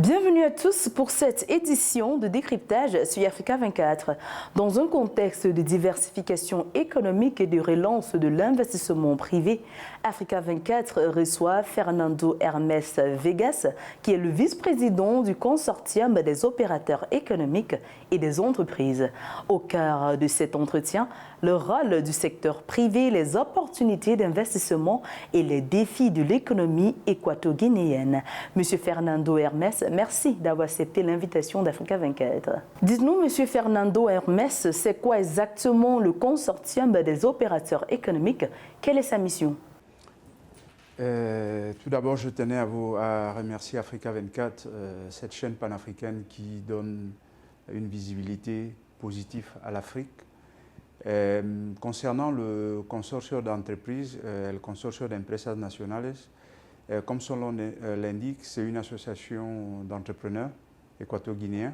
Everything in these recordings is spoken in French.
Bienvenue à tous pour cette édition de décryptage sur Africa 24. Dans un contexte de diversification économique et de relance de l'investissement privé, Africa 24 reçoit Fernando Hermes Vegas, qui est le vice-président du consortium des opérateurs économiques et des entreprises. Au cœur de cet entretien, le rôle du secteur privé, les opportunités d'investissement et les défis de l'économie équato-guinéenne. Monsieur Fernando Hermes, merci d'avoir accepté l'invitation d'Africa 24. Dites-nous, Monsieur Fernando Hermes, c'est quoi exactement le consortium des opérateurs économiques? Quelle est sa mission? Tout d'abord, je tenais à remercier Africa 24, cette chaîne panafricaine qui donne une visibilité positive à l'Afrique. Concernant le consortium d'entreprises, le consortium d'empresas nacionales, comme son nom l'indique, c'est une association d'entrepreneurs équato-guinéens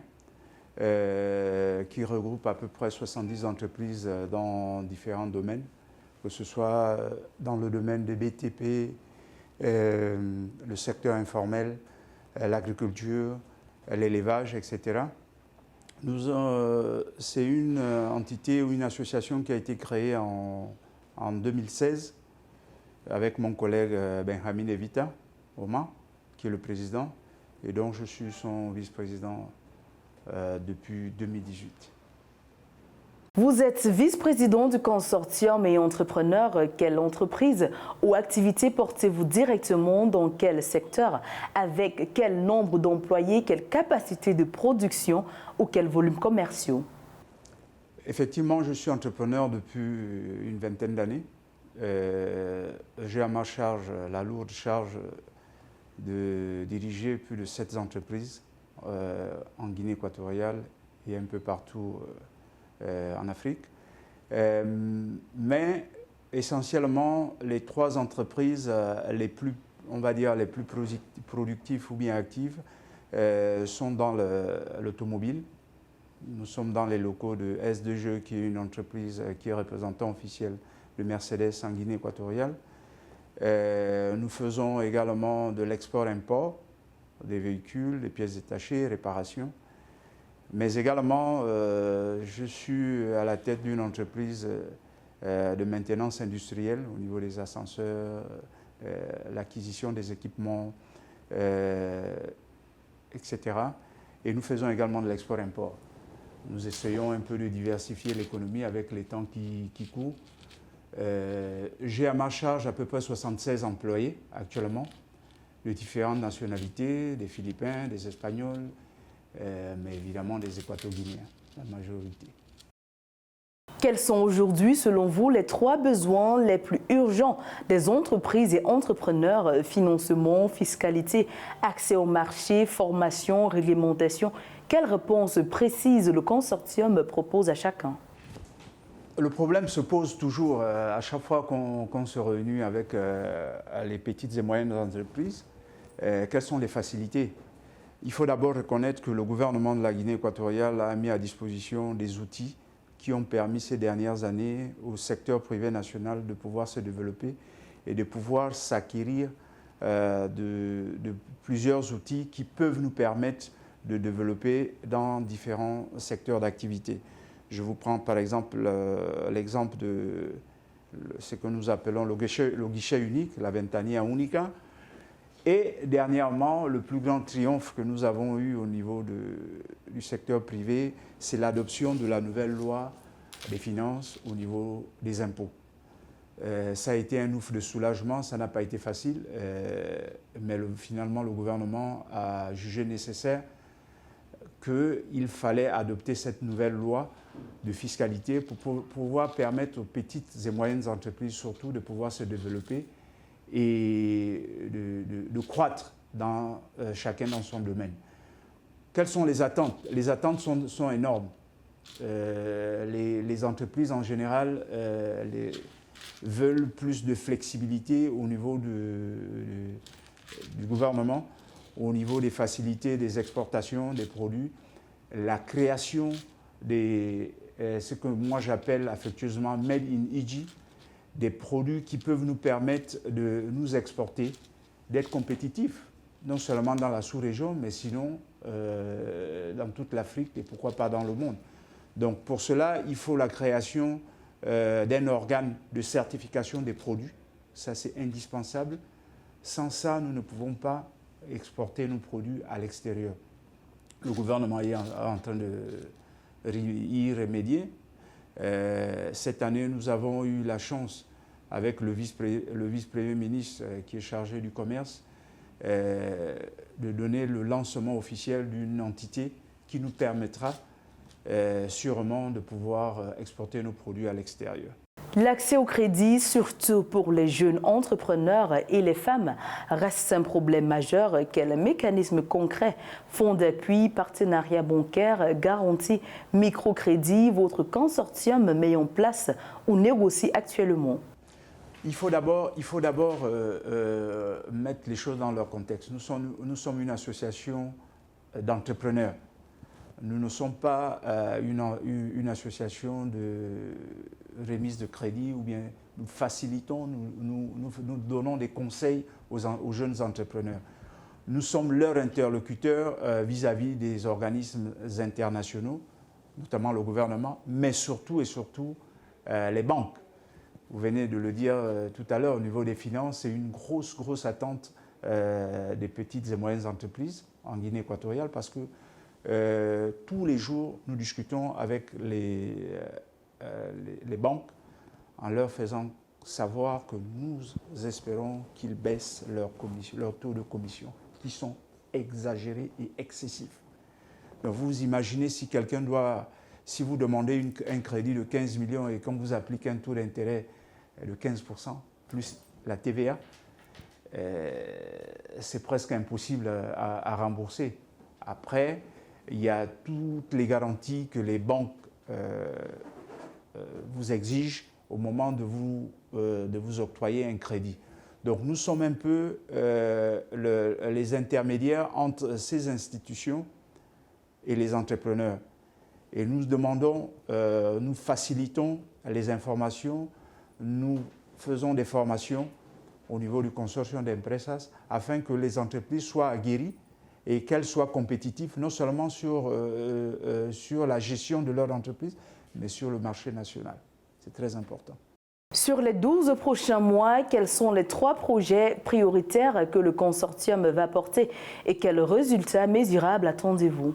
qui regroupe à peu près 70 entreprises dans différents domaines, que ce soit dans le domaine des BTP, le secteur informel, l'agriculture, l'élevage, etc. C'est une entité ou une association qui a été créée en 2016 avec mon collègue Benjamin Evita Oma, qui est le président, et donc je suis son vice-président depuis 2018. Vous êtes vice-président du consortium et entrepreneur. Quelle entreprise ou activité portez-vous directement dans quel secteur? Avec quel nombre d'employés, quelle capacité de production ou quel volume commerciaux? Effectivement, je suis entrepreneur depuis une vingtaine d'années. J'ai à ma charge la lourde charge de diriger plus de 7 entreprises en Guinée équatoriale et un peu partout en Afrique. Mais essentiellement, les 3 entreprises les plus, on va dire, les plus productives ou bien actives sont dans l'automobile. Nous sommes dans les locaux de S2G, qui est une entreprise qui est représentant officiel de Mercedes en Guinée équatoriale. Nous faisons également de l'export-import des véhicules, des pièces détachées, réparations. Mais également, je suis à la tête d'une entreprise de maintenance industrielle au niveau des ascenseurs, l'acquisition des équipements, etc. Et nous faisons également de l'export-import. Nous essayons un peu de diversifier l'économie avec les temps qui courent. J'ai à ma charge à peu près 76 employés actuellement, de différentes nationalités, des Philippins, des Espagnols, mais évidemment des Équato-Guinéens, la majorité. Quels sont aujourd'hui, selon vous, les 3 besoins les plus urgents des entreprises et entrepreneurs? Financement, fiscalité, accès au marché, formation, réglementation. Quelles réponses précises le consortium propose à chacun? Le problème se pose toujours à chaque fois qu'on se réunit avec les petites et moyennes entreprises. Quelles sont les facilités? Il faut d'abord reconnaître que le gouvernement de la Guinée équatoriale a mis à disposition des outils qui ont permis ces dernières années au secteur privé national de pouvoir se développer et de pouvoir s'acquérir de plusieurs outils qui peuvent nous permettre de développer dans différents secteurs d'activité. Je vous prends par exemple l'exemple de ce que nous appelons le guichet unique, la Ventanilla Única. Et dernièrement, le plus grand triomphe que nous avons eu au niveau du secteur privé, c'est l'adoption de la nouvelle loi des finances au niveau des impôts. Ça a été un ouf de soulagement, ça n'a pas été facile, mais finalement le gouvernement a jugé nécessaire qu'il fallait adopter cette nouvelle loi de fiscalité pour pouvoir permettre aux petites et moyennes entreprises surtout de pouvoir se développer et de croître chacun dans son domaine. Quelles sont les attentes? Les attentes sont énormes. Les entreprises en général veulent plus de flexibilité au niveau du gouvernement, au niveau des facilités des exportations des produits, la création ce que moi j'appelle affectueusement Made in EG, des produits qui peuvent nous permettre de nous exporter, d'être compétitifs. non seulement dans la sous-région, mais sinon dans toute l'Afrique et pourquoi pas dans le monde. Donc pour cela, il faut la création d'un organe de certification des produits. Ça, c'est indispensable. Sans ça, nous ne pouvons pas exporter nos produits à l'extérieur. Le gouvernement est en train de y remédier. Cette année, nous avons eu la chance, avec le vice-premier ministre qui est chargé du commerce, de donner le lancement officiel d'une entité qui nous permettra sûrement de pouvoir exporter nos produits à l'extérieur. L'accès au crédit, surtout pour les jeunes entrepreneurs et les femmes, reste un problème majeur. Quels mécanismes concrets, fonds d'appui, partenariats bancaires, garanties, microcrédits, votre consortium met en place ou négocie actuellement? Il faut d'abord mettre les choses dans leur contexte. Nous sommes une association d'entrepreneurs. Nous ne sommes pas une association de remise de crédit ou bien nous facilitons, nous donnons des conseils aux jeunes entrepreneurs. Nous sommes leur interlocuteur vis-à-vis des organismes internationaux, notamment le gouvernement, mais surtout et surtout les banques. Vous venez de le dire tout à l'heure, au niveau des finances, c'est une grosse attente des petites et moyennes entreprises en Guinée équatoriale parce que tous les jours, nous discutons avec les banques en leur faisant savoir que nous espérons qu'ils baissent leur taux de commission, qui sont exagérés et excessifs. Donc vous imaginez si quelqu'un si vous demandez un crédit de 15 millions et qu'on vous applique un taux d'intérêt de 15% plus la TVA, c'est presque impossible à rembourser. Après, il y a toutes les garanties que les banques vous exigent au moment de vous octroyer un crédit. Donc nous sommes un peu les intermédiaires entre ces institutions et les entrepreneurs. Et nous demandons, nous facilitons les informations, nous faisons des formations au niveau du consortium d'empresas afin que les entreprises soient aguerries et qu'elles soient compétitives, non seulement sur la gestion de leur entreprise, mais sur le marché national. C'est très important. Sur les 12 prochains mois, quels sont les 3 projets prioritaires que le consortium va porter et quels résultats mesurables attendez-vous?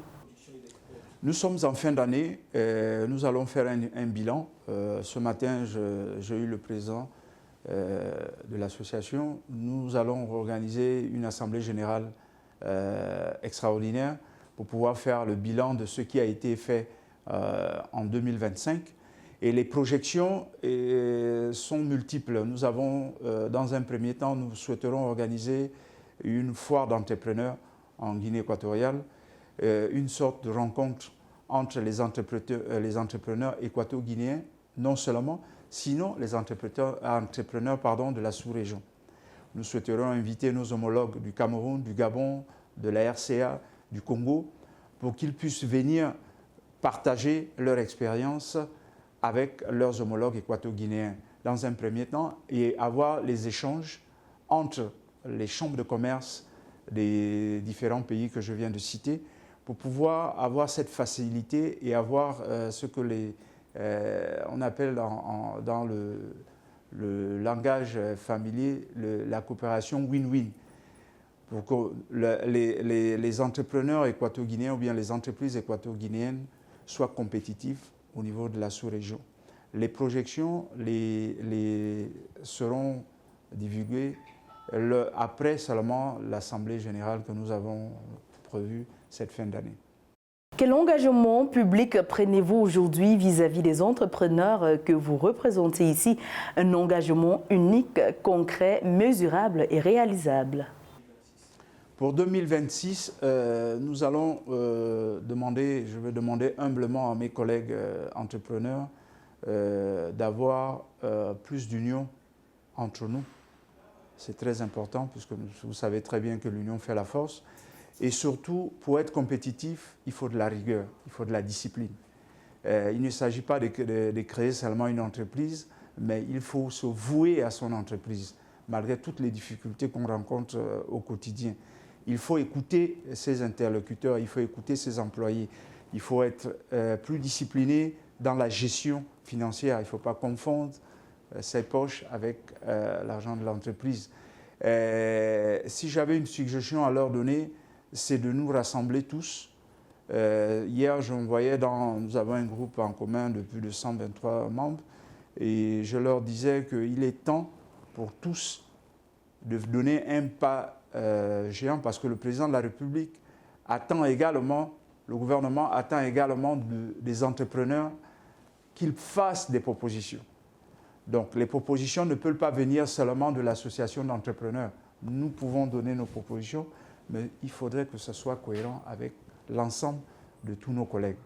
Nous sommes en fin d'année, nous allons faire un bilan. Ce matin, j'ai eu le président de l'association. Nous allons organiser une assemblée générale extraordinaire pour pouvoir faire le bilan de ce qui a été fait en 2025. Et les projections sont multiples. Nous avons, dans un premier temps, nous souhaiterons organiser une foire d'entrepreneurs en Guinée équatoriale, une sorte de rencontre entre les entrepreneurs équato-guinéens, non seulement, sinon les entrepreneurs de la sous-région. Nous souhaiterions inviter nos homologues du Cameroun, du Gabon, de la RCA, du Congo, pour qu'ils puissent venir partager leur expérience avec leurs homologues équato-guinéens dans un premier temps et avoir les échanges entre les chambres de commerce des différents pays que je viens de citer pour pouvoir avoir cette facilité et avoir ce que on appelle dans le langage familier la coopération win-win. Pour que les entrepreneurs équato-guinéens ou bien les entreprises équato-guinéennes soient compétitifs au niveau de la sous-région. Les projections seront divulguées après seulement l'Assemblée générale que nous avons prévue cette fin d'année. Quel engagement public prenez-vous aujourd'hui vis-à-vis des entrepreneurs que vous représentez ici? Un engagement unique, concret, mesurable et réalisable. Pour 2026, nous allons je vais demander humblement à mes collègues entrepreneurs d'avoir plus d'union entre nous. C'est très important puisque vous savez très bien que l'union fait la force. Et surtout, pour être compétitif, il faut de la rigueur, il faut de la discipline. Il ne s'agit pas de créer seulement une entreprise, mais il faut se vouer à son entreprise, malgré toutes les difficultés qu'on rencontre au quotidien. il faut écouter ses interlocuteurs, il faut écouter ses employés, il faut être plus discipliné dans la gestion financière. Il ne faut pas confondre ses poches avec l'argent de l'entreprise. Si j'avais une suggestion à leur donner, c'est de nous rassembler tous. Hier, je me voyais nous avons un groupe en commun de plus de 123 membres et je leur disais qu'il est temps pour tous de donner un pas géant parce que le président de la République attend également, le gouvernement attend également des entrepreneurs qu'ils fassent des propositions. Donc les propositions ne peuvent pas venir seulement de l'association d'entrepreneurs. Nous pouvons donner nos propositions, mais il faudrait que ce soit cohérent avec l'ensemble de tous nos collègues.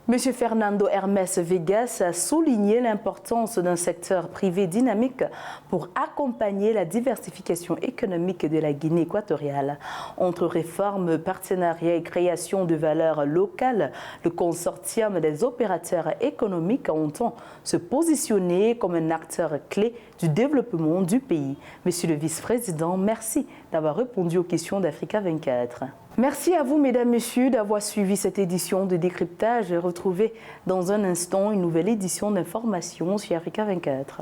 M. Fernando Hermes Vegas a souligné l'importance d'un secteur privé dynamique pour accompagner la diversification économique de la Guinée équatoriale. Entre réformes, partenariats et création de valeurs locales, le consortium des opérateurs économiques entend se positionner comme un acteur clé du développement du pays. Monsieur le vice-président, merci d'avoir répondu aux questions d'Africa 24. Merci à vous, mesdames, messieurs, d'avoir suivi cette édition de décryptage. Retrouvez dans un instant une nouvelle édition d'information sur Africa 24.